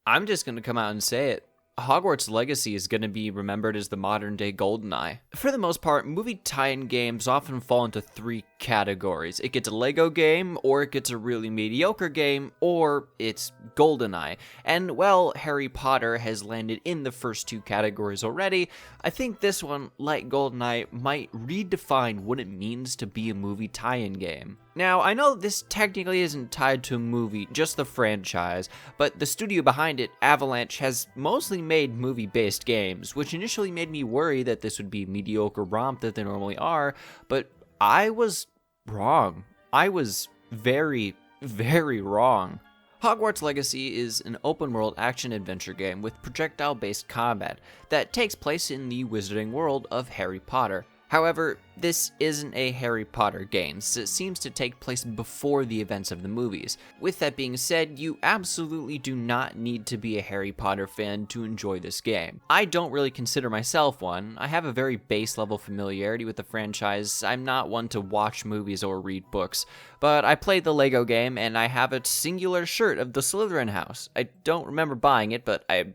I'm just going to come out and say it. Hogwarts Legacy is going to be remembered as the modern-day Goldeneye. For the most part, movie tie-in games often fall into three categories. It gets a Lego game, or it gets a really mediocre game, or it's Goldeneye. And, well, Harry Potter has landed in the first two categories already. I think this one, like Goldeneye, might redefine what it means to be a movie tie-in game. Now, I know this technically isn't tied to a movie, just the franchise, but the studio behind it, Avalanche, has mostly made movie-based games, which initially made me worry that this would be a mediocre romp that they normally are, but I was wrong. I was very, very wrong. Hogwarts Legacy is an open-world action-adventure game with projectile-based combat that takes place in the wizarding world of Harry Potter. However, this isn't a Harry Potter game, so it seems to take place before the events of the movies. With that being said, you absolutely do not need to be a Harry Potter fan to enjoy this game. I don't really consider myself one. I have a very base level familiarity with the franchise. I'm not one to watch movies or read books, but I played the Lego game and I have a singular shirt of the Slytherin house. I don't remember buying it, but I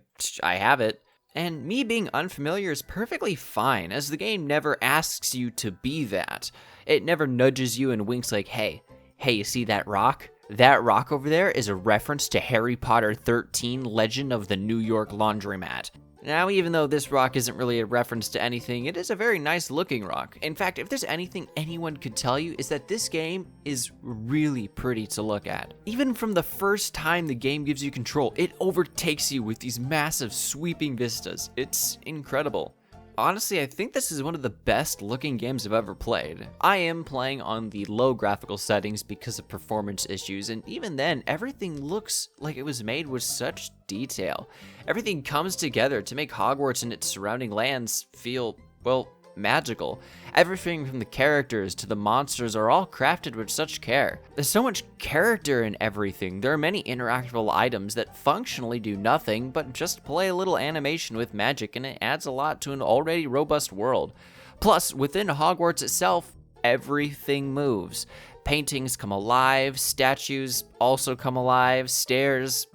have it. And me being unfamiliar is perfectly fine, as the game never asks you to be that. It never nudges you and winks like, hey, you see that rock? That rock over there is a reference to Harry Potter 13, Legend of the New York Laundromat. Now, even though this rock isn't really a reference to anything, it is a very nice looking rock. In fact, if there's anything anyone could tell you, is that this game is really pretty to look at. Even from the first time the game gives you control, it overtakes you with these massive sweeping vistas. It's incredible. Honestly, I think this is one of the best looking games I've ever played. I am playing on the low graphical settings because of performance issues, and even then, everything looks like it was made with such detail. Everything comes together to make Hogwarts and its surrounding lands feel, well, magical. Everything from the characters to the monsters are all crafted with such care. There's so much character in everything. There are many interactable items that functionally do nothing but just play a little animation with magic, and it adds a lot to an already robust world. Plus, within Hogwarts itself, everything moves. Paintings come alive, statues also come alive, stairs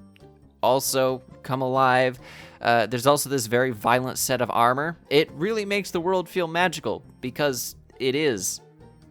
also come alive. There's also this very violent set of armor. It really makes the world feel magical, because it is.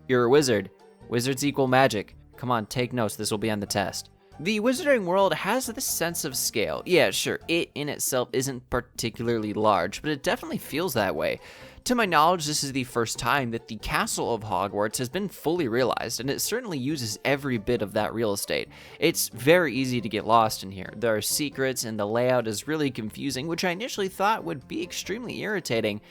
You're a wizard. Wizards equal magic. Come on, take notes, this will be on the test. The wizarding world has this sense of scale. Yeah, sure, it in itself isn't particularly large, but it definitely feels that way. To my knowledge, this is the first time that the castle of Hogwarts has been fully realized, and it certainly uses every bit of that real estate. It's very easy to get lost in here. There are secrets, and the layout is really confusing, which I initially thought would be extremely irritating,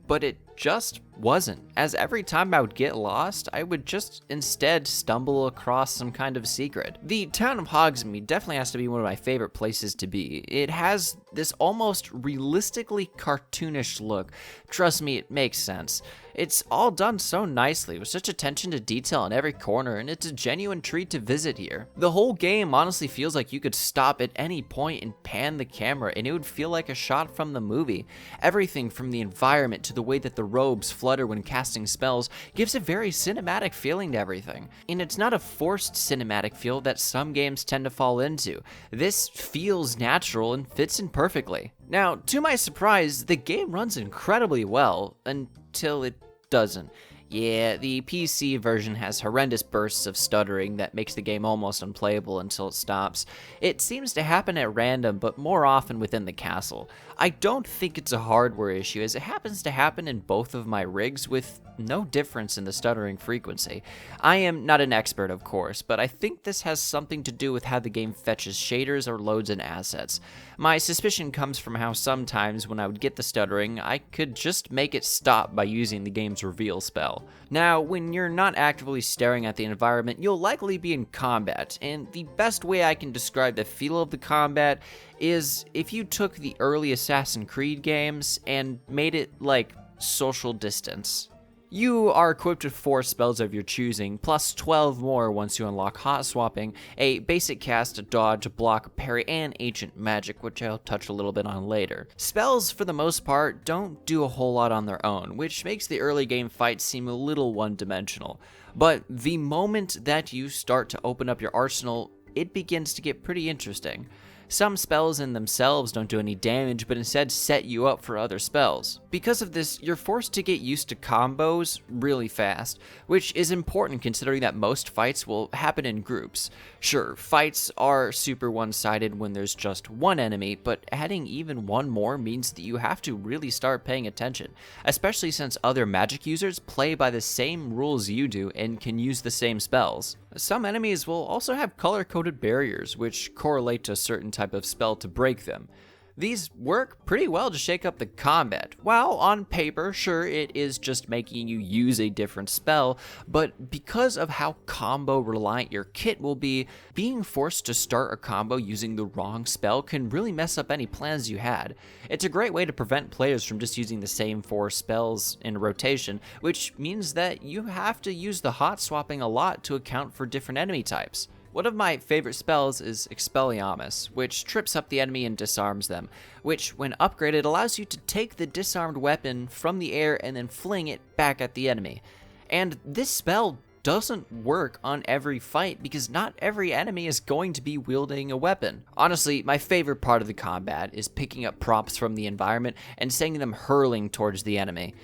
but it just wasn't, as every time I would get lost, I would just instead stumble across some kind of secret. The town of Hogsmeade definitely has to be one of my favorite places to be. It has this almost realistically cartoonish look. Trust me, it makes sense. It's all done so nicely, with such attention to detail in every corner, and it's a genuine treat to visit here. The whole game honestly feels like you could stop at any point and pan the camera, and it would feel like a shot from the movie. Everything from the environment to the way that the robes flutter when casting spells gives a very cinematic feeling to everything. And it's not a forced cinematic feel that some games tend to fall into. This feels natural and fits in perfectly. Now, to my surprise, the game runs incredibly well until it doesn't. Yeah, the PC version has horrendous bursts of stuttering that makes the game almost unplayable until it stops. It seems to happen at random, but more often within the castle. I don't think it's a hardware issue, as it happens to happen in both of my rigs with no difference in the stuttering frequency. I am not an expert, of course, but I think this has something to do with how the game fetches shaders or loads in assets. My suspicion comes from how sometimes when I would get the stuttering, I could just make it stop by using the game's reveal spell. Now, when you're not actively staring at the environment, you'll likely be in combat, and the best way I can describe the feel of the combat is if you took the early Assassin's Creed games and made it like social distance. You are equipped with 4 spells of your choosing, plus 12 more once you unlock Hot Swapping, a basic cast, a dodge, a block, a parry, and ancient magic, which I'll touch a little bit on later. Spells, for the most part, don't do a whole lot on their own, which makes the early game fights seem a little one-dimensional. But the moment that you start to open up your arsenal, it begins to get pretty interesting. Some spells in themselves don't do any damage, but instead set you up for other spells. Because of this, you're forced to get used to combos really fast, which is important considering that most fights will happen in groups. Sure, fights are super one-sided when there's just one enemy, but adding even one more means that you have to really start paying attention, especially since other magic users play by the same rules you do and can use the same spells. Some enemies will also have color-coded barriers, which correlate to a certain type of spell to break them. These work pretty well to shake up the combat. While on paper, sure, it is just making you use a different spell, but because of how combo reliant your kit will be, being forced to start a combo using the wrong spell can really mess up any plans you had. It's a great way to prevent players from just using the same 4 spells in rotation, which means that you have to use the hot swapping a lot to account for different enemy types. One of my favorite spells is Expelliarmus, which trips up the enemy and disarms them, which, when upgraded, allows you to take the disarmed weapon from the air and then fling it back at the enemy. And this spell doesn't work on every fight because not every enemy is going to be wielding a weapon. Honestly, my favorite part of the combat is picking up props from the environment and sending them hurling towards the enemy.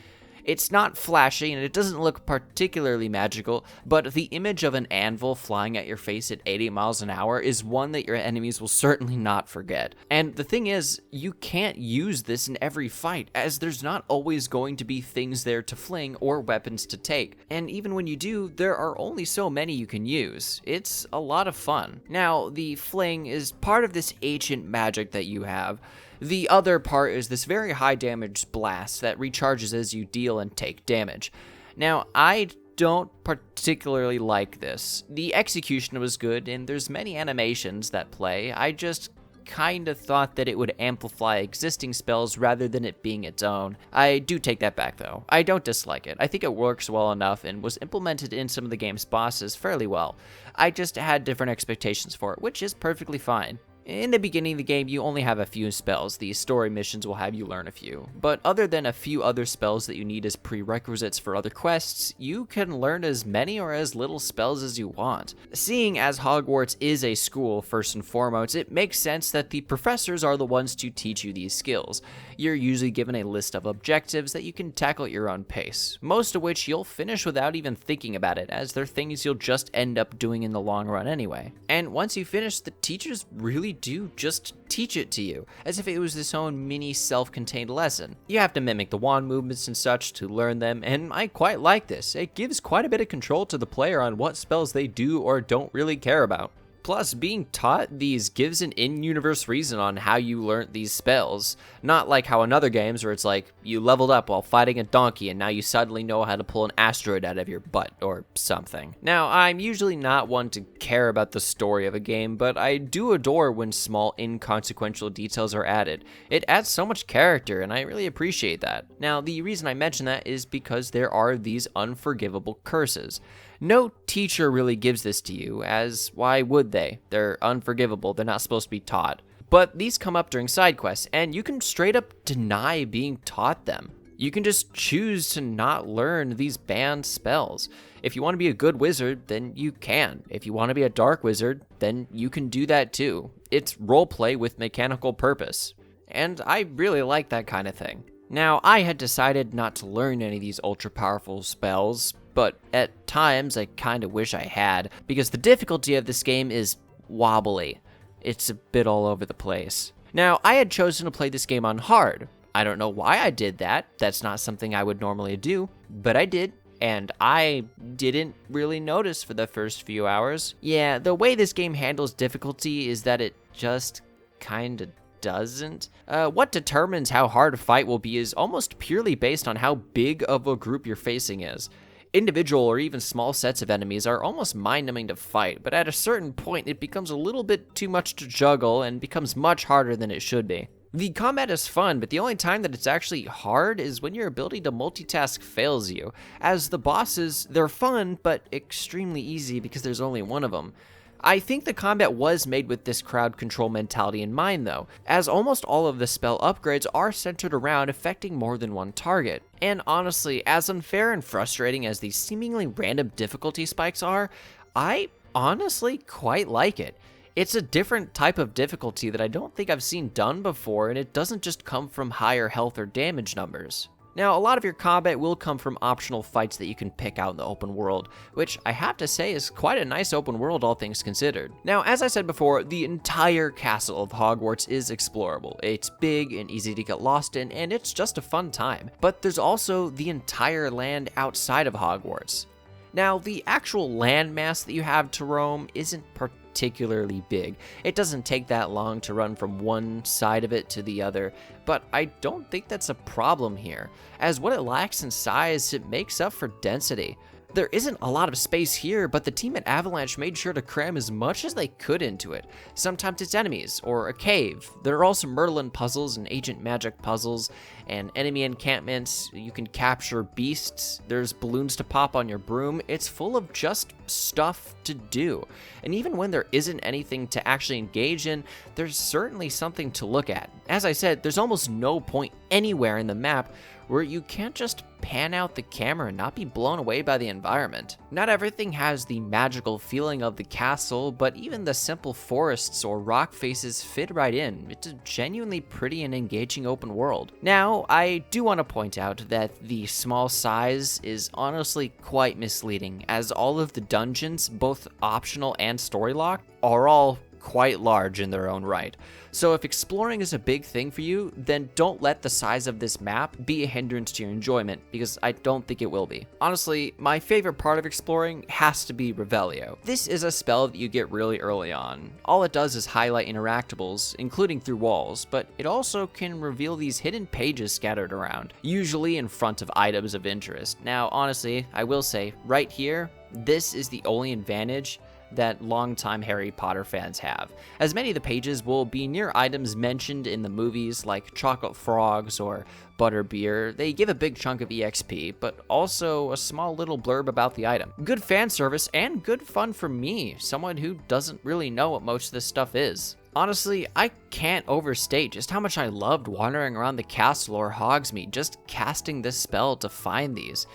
It's not flashy and it doesn't look particularly magical, but the image of an anvil flying at your face at 80 miles an hour is one that your enemies will certainly not forget. And the thing is, you can't use this in every fight, as there's not always going to be things there to fling or weapons to take. And even when you do, there are only so many you can use. It's a lot of fun. Now, the fling is part of this ancient magic that you have. The other part is this very high damage blast that recharges as you deal and take damage. Now, I don't particularly like this. The execution was good, and there's many animations that play. I just kind of thought that it would amplify existing spells rather than it being its own. I do take that back though. I don't dislike it. I think it works well enough and was implemented in some of the game's bosses fairly well. I just had different expectations for it, which is perfectly fine. In the beginning of the game, you only have a few spells. The story missions will have you learn a few. But other than a few other spells that you need as prerequisites for other quests, you can learn as many or as little spells as you want. Seeing as Hogwarts is a school, first and foremost, it makes sense that the professors are the ones to teach you these skills. You're usually given a list of objectives that you can tackle at your own pace, most of which you'll finish without even thinking about it, as they're things you'll just end up doing in the long run anyway. And once you finish, the teachers really do just teach it to you, as if it was this own mini self-contained lesson. You have to mimic the wand movements and such to learn them, and I quite like this. It gives quite a bit of control to the player on what spells they do or don't really care about. Plus, being taught these gives an in-universe reason on how you learned these spells. Not like how in other games where it's like, you leveled up while fighting a donkey and now you suddenly know how to pull an asteroid out of your butt or something. Now, I'm usually not one to care about the story of a game, but I do adore when small inconsequential details are added. It adds so much character and I really appreciate that. Now, the reason I mention that is because there are these unforgivable curses. No teacher really gives this to you, as why would they? They're unforgivable, they're not supposed to be taught. But these come up during side quests, and you can straight up deny being taught them. You can just choose to not learn these banned spells. If you want to be a good wizard, then you can. If you want to be a dark wizard, then you can do that too. It's roleplay with mechanical purpose. And I really like that kind of thing. Now, I had decided not to learn any of these ultra-powerful spells, but at times I kinda wish I had, because the difficulty of this game is wobbly. It's a bit all over the place. Now, I had chosen to play this game on hard. I don't know why I did that. That's not something I would normally do, but I did. And I didn't really notice for the first few hours. Yeah, the way this game handles difficulty is that it just kinda doesn't. What determines how hard a fight will be is almost purely based on how big of a group you're facing is. Individual or even small sets of enemies are almost mind-numbing to fight, but at a certain point it becomes a little bit too much to juggle and becomes much harder than it should be. The combat is fun, but the only time that it's actually hard is when your ability to multitask fails you. As the bosses, they're fun, but extremely easy because there's only one of them. I think the combat was made with this crowd control mentality in mind though, as almost all of the spell upgrades are centered around affecting more than one target. And honestly, as unfair and frustrating as these seemingly random difficulty spikes are, I honestly quite like it. It's a different type of difficulty that I don't think I've seen done before, and it doesn't just come from higher health or damage numbers. Now, a lot of your combat will come from optional fights that you can pick out in the open world, which I have to say is quite a nice open world, all things considered. Now, as I said before, the entire castle of Hogwarts is explorable. It's big and easy to get lost in, and it's just a fun time. But there's also the entire land outside of Hogwarts. Now, the actual landmass that you have to roam isn't particularly big. It doesn't take that long to run from one side of it to the other, but I don't think that's a problem here, as what it lacks in size, it makes up for density. There isn't a lot of space here, but the team at Avalanche made sure to cram as much as they could into it. Sometimes it's enemies, or a cave. There are also Merlin puzzles and Agent Magic puzzles, and enemy encampments. You can capture beasts. There's balloons to pop on your broom. It's full of just stuff to do. And even when there isn't anything to actually engage in, there's certainly something to look at. As I said, there's almost no point anywhere in the map where you can't just pan out the camera and not be blown away by the environment. Not everything has the magical feeling of the castle, but even the simple forests or rock faces fit right in. It's a genuinely pretty and engaging open world. Now, I do want to point out that the small size is honestly quite misleading, as all of the dungeons, both optional and story locked, are all quite large in their own right. So if exploring is a big thing for you, then don't let the size of this map be a hindrance to your enjoyment, because I don't think it will be. Honestly, my favorite part of exploring has to be Revelio. This is a spell that you get really early on. All it does is highlight interactables, including through walls, but it also can reveal these hidden pages scattered around, usually in front of items of interest. Now, honestly, I will say, right here, this is the only advantage that longtime Harry Potter fans have, as many of the pages will be near items mentioned in the movies like chocolate frogs or butterbeer. They give a big chunk of EXP, but also a small little blurb about the item. Good fan service and good fun for me, someone who doesn't really know what most of this stuff is. Honestly, I can't overstate just how much I loved wandering around the castle or Hogsmeade, just casting this spell to find these.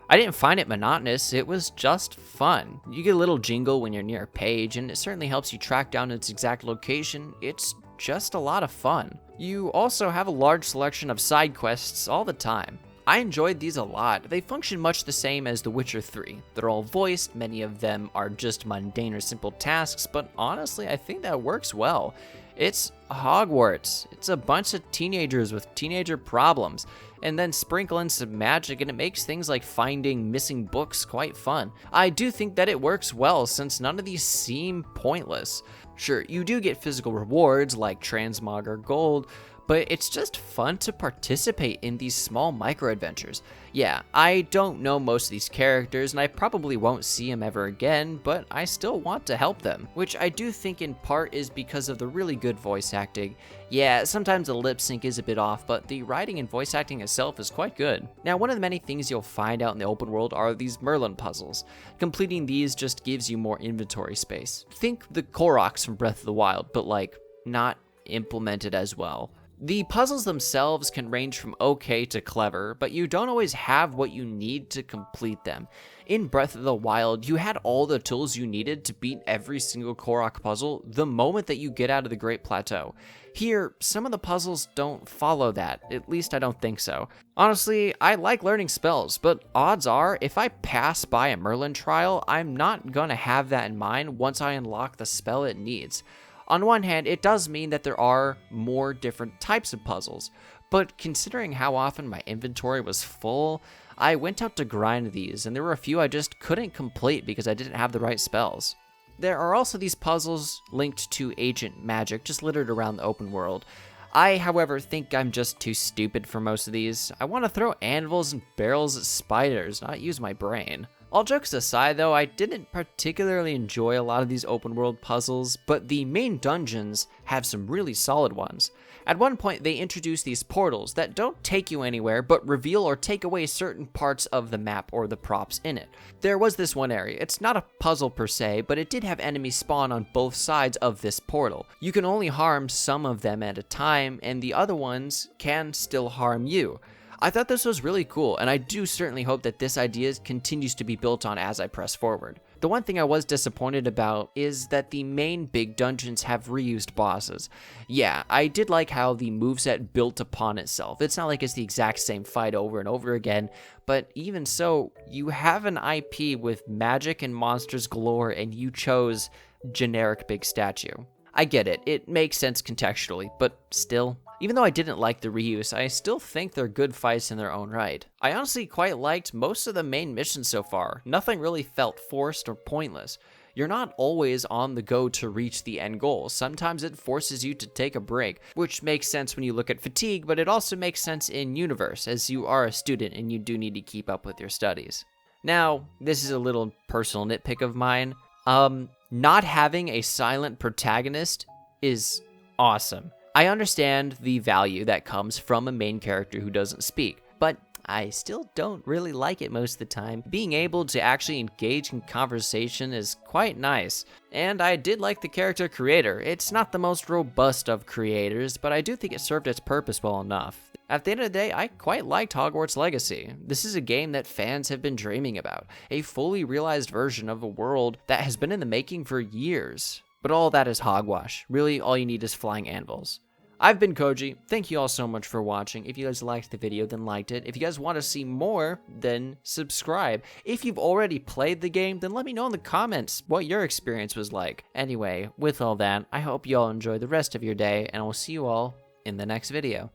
I didn't find it monotonous, it was just fun. You get a little jingle when you're near a page, and it certainly helps you track down its exact location. It's just a lot of fun. You also have a large selection of side quests all the time. I enjoyed these a lot. They function much the same as The Witcher 3. They're all voiced, many of them are just mundane or simple tasks, but honestly, I think that works well. It's Hogwarts. It's a bunch of teenagers with teenager problems, and then sprinkle in some magic, and it makes things like finding missing books quite fun. I do think that it works well, since none of these seem pointless. Sure, you do get physical rewards like transmog or gold, but it's just fun to participate in these small micro-adventures. Yeah, I don't know most of these characters, and I probably won't see them ever again, but I still want to help them, which I do think in part is because of the really good voice acting. Yeah, sometimes the lip sync is a bit off, but the writing and voice acting itself is quite good. Now, one of the many things you'll find out in the open world are these Merlin puzzles. Completing these just gives you more inventory space. Think the Koroks from Breath of the Wild, but like, not implemented as well. The puzzles themselves can range from okay to clever, but you don't always have what you need to complete them. In Breath of the Wild, you had all the tools you needed to beat every single Korok puzzle the moment that you get out of the Great Plateau. Here, some of the puzzles don't follow that, at least I don't think so. Honestly, I like learning spells, but odds are, if I pass by a Merlin trial, I'm not gonna have that in mind once I unlock the spell it needs. On one hand, it does mean that there are more different types of puzzles, but considering how often my inventory was full, I went out to grind these, and there were a few I just couldn't complete because I didn't have the right spells. There are also these puzzles linked to Agent Magic, just littered around the open world. I, however, think I'm just too stupid for most of these. I want to throw anvils and barrels at spiders, not use my brain. All jokes aside though, I didn't particularly enjoy a lot of these open world puzzles, but the main dungeons have some really solid ones. At one point, they introduce these portals that don't take you anywhere, but reveal or take away certain parts of the map or the props in it. There was this one area. It's not a puzzle per se, but it did have enemies spawn on both sides of this portal. You can only harm some of them at a time, and the other ones can still harm you. I thought this was really cool, and I do certainly hope that this idea continues to be built on as I press forward. The one thing I was disappointed about is that the main big dungeons have reused bosses. Yeah, I did like how the moveset built upon itself. It's not like it's the exact same fight over and over again, but even so, you have an IP with magic and monsters galore, and you chose generic big statue. I get it, it makes sense contextually, but still. Even though I didn't like the reuse, I still think they're good fights in their own right. I honestly quite liked most of the main missions so far. Nothing really felt forced or pointless. You're not always on the go to reach the end goal. Sometimes it forces you to take a break, which makes sense when you look at fatigue, but it also makes sense in universe, as you are a student and you do need to keep up with your studies. Now, this is a little personal nitpick of mine. Not having a silent protagonist is awesome. I understand the value that comes from a main character who doesn't speak, but I still don't really like it most of the time. Being able to actually engage in conversation is quite nice, and I did like the character creator. It's not the most robust of creators, but I do think it served its purpose well enough. At the end of the day, I quite liked Hogwarts Legacy. This is a game that fans have been dreaming about, a fully realized version of a world that has been in the making for years. But all that is hogwash. Really, all you need is flying anvils. I've been Koji. Thank you all so much for watching. If you guys liked the video, then liked it. If you guys want to see more, then subscribe. If you've already played the game, then let me know in the comments what your experience was like. Anyway, with all that, I hope you all enjoy the rest of your day, and I will see you all in the next video.